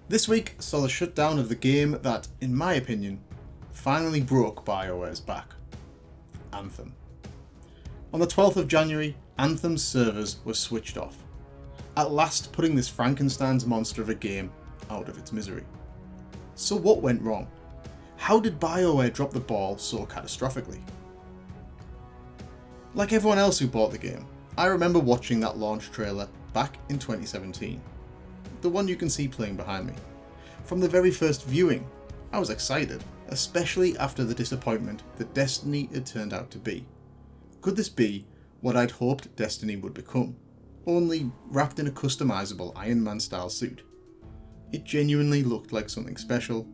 This week saw the shutdown of the game that, in my opinion, finally broke BioWare's back. Anthem. On the 12th of January, Anthem's servers were switched off, at last putting this Frankenstein's monster of a game out of its misery. So what went wrong? How did BioWare drop the ball so catastrophically? Like everyone else who bought the game, I remember watching that launch trailer back in 2017. The one you can see playing behind me. From the very first viewing, I was excited, especially after the disappointment that Destiny had turned out to be. Could this be what I'd hoped Destiny would become, only wrapped in a customizable Iron Man style suit? It genuinely looked like something special,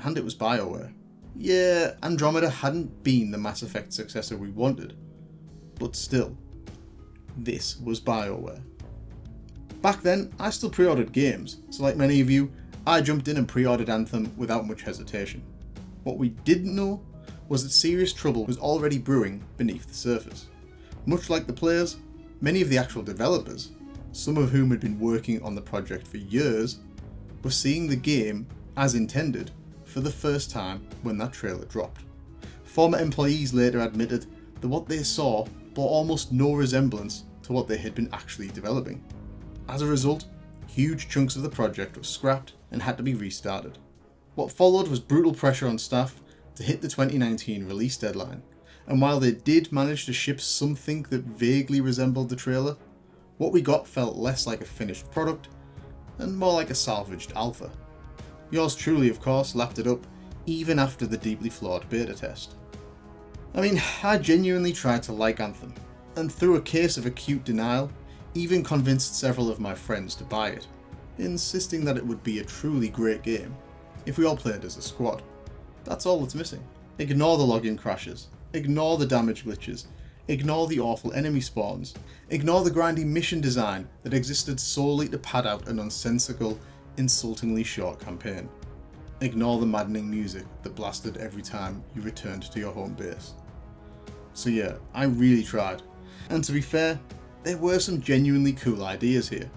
and it was BioWare. Yeah, Andromeda hadn't been the Mass Effect successor we wanted, but still, this was BioWare. Back then, I still pre-ordered games, so like many of you, I jumped in and pre-ordered Anthem without much hesitation. What we didn't know was that serious trouble was already brewing beneath the surface. Much like the players, many of the actual developers, some of whom had been working on the project for years, were seeing the game as intended for the first time when that trailer dropped. Former employees later admitted that what they saw bore almost no resemblance to what they had been actually developing. As a result, huge chunks of the project were scrapped and had to be restarted. What followed was brutal pressure on staff to hit the 2019 release deadline, and while they did manage to ship something that vaguely resembled the trailer, what we got felt less like a finished product and more like a salvaged alpha. Yours truly, of course, lapped it up even after the deeply flawed beta test. I mean, I genuinely tried to like Anthem, and through a case of acute denial, even convinced several of my friends to buy it, insisting that it would be a truly great game if we all played as a squad. That's all that's missing. Ignore the login crashes, ignore the damage glitches, ignore the awful enemy spawns, ignore the grindy mission design that existed solely to pad out a nonsensical, insultingly short campaign. Ignore the maddening music that blasted every time you returned to your home base. So yeah, I really tried, and to be fair, there were some genuinely cool ideas here.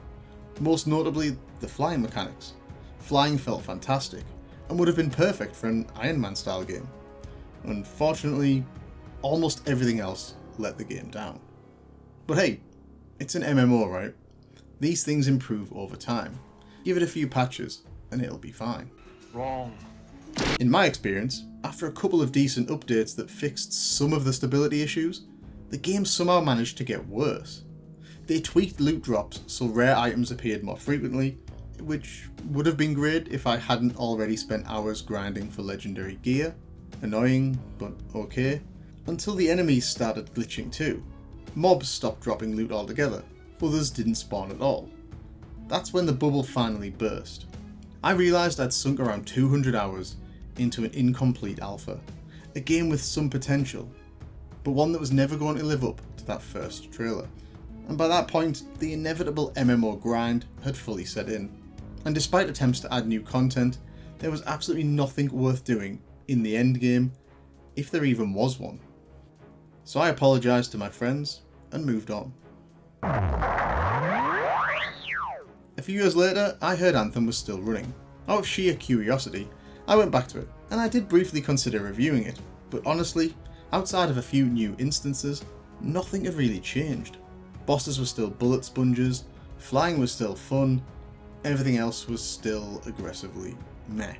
Most notably, the flying mechanics. Flying felt fantastic, and would have been perfect for an Iron Man style game. Unfortunately, almost everything else let the game down. But hey, it's an MMO, right? These things improve over time. Give it a few patches, and it'll be fine. Wrong. In my experience, after a couple of decent updates that fixed some of the stability issues, the game somehow managed to get worse. They tweaked loot drops so rare items appeared more frequently, which would have been great if I hadn't already spent hours grinding for legendary gear. Annoying, but okay. Until the enemies started glitching too. Mobs stopped dropping loot altogether, others didn't spawn at all. That's when the bubble finally burst. I realised I'd sunk around 200 hours into an incomplete alpha, a game with some potential, but one that was never going to live up to that first trailer. And by that point, the inevitable MMO grind had fully set in, and despite attempts to add new content, there was absolutely nothing worth doing in the endgame, if there even was one. So I apologised to my friends and moved on. A few years later, I heard Anthem was still running. Out of sheer curiosity, I went back to it, and I did briefly consider reviewing it, but honestly, outside of a few new instances, nothing had really changed. Bosses were still bullet sponges, flying was still fun, everything else was still aggressively meh.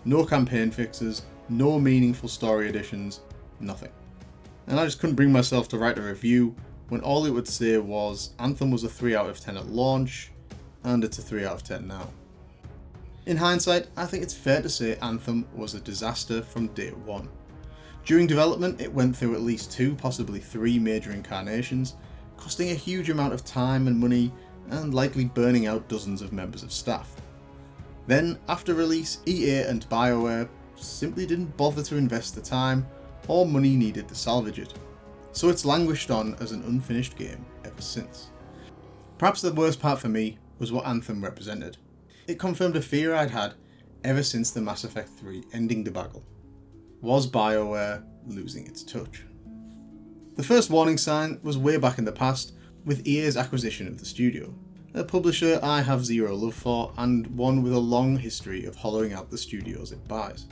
No campaign fixes, no meaningful story additions, nothing. And I just couldn't bring myself to write a review when all it would say was Anthem was a 3 out of 10 at launch, and it's a 3 out of 10 now. In hindsight, I think it's fair to say Anthem was a disaster from day one. During development, it went through at least 2, possibly 3 major incarnations, costing a huge amount of time and money, and likely burning out dozens of members of staff. Then, after release, EA and BioWare simply didn't bother to invest the time or money needed to salvage it, so it's languished on as an unfinished game ever since. Perhaps the worst part for me was what Anthem represented. It confirmed a fear I'd had ever since the Mass Effect 3 ending debacle. Was BioWare losing its touch? The first warning sign was way back in the past with EA's acquisition of the studio. a publisher I have zero love for and one with a long history of hollowing out the studios it buys.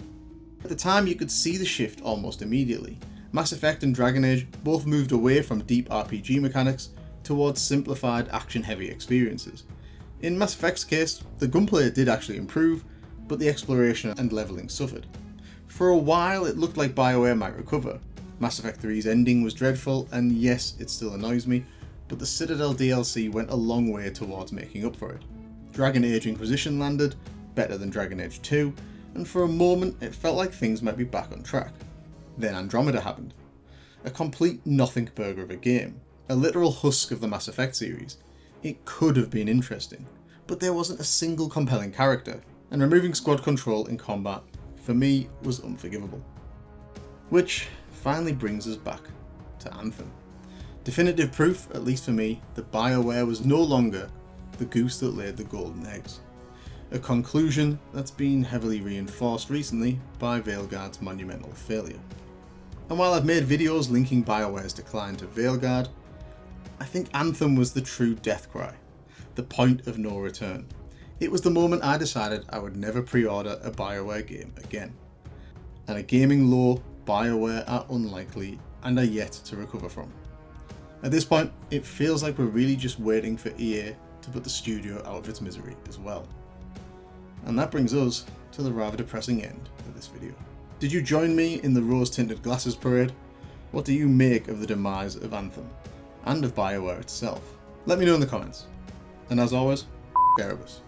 At the time you could see the shift almost immediately. Mass Effect and Dragon Age both moved away from deep RPG mechanics towards simplified action-heavy experiences. In Mass Effect's case, the gunplay did actually improve, but the exploration and leveling suffered. For a while it looked like BioWare might recover. Mass Effect 3's ending was dreadful, and yes, it still annoys me, but the Citadel DLC went a long way towards making up for it. Dragon Age Inquisition landed, better than Dragon Age 2, and for a moment it felt like things might be back on track. Then Andromeda happened. A complete nothing burger of a game, a literal husk of the Mass Effect series. It could have been interesting, but there wasn't a single compelling character, and removing squad control in combat, for me, was unforgivable. Which finally brings us back to Anthem. Definitive proof, at least for me, that BioWare was no longer the goose that laid the golden eggs. A conclusion that's been heavily reinforced recently by Veilguard's monumental failure. And while I've made videos linking BioWare's decline to Veilguard, I think Anthem was the true death cry, the point of no return. It was the moment I decided I would never pre-order a BioWare game again. And a gaming low BioWare are unlikely and are yet to recover from. At this point, it feels like we're really just waiting for EA to put the studio out of its misery as well. And that brings us to the rather depressing end of this video. Did you join me in the rose-tinted glasses parade? What do you make of the demise of Anthem, and of BioWare itself? Let me know in the comments. And as always, Erebus.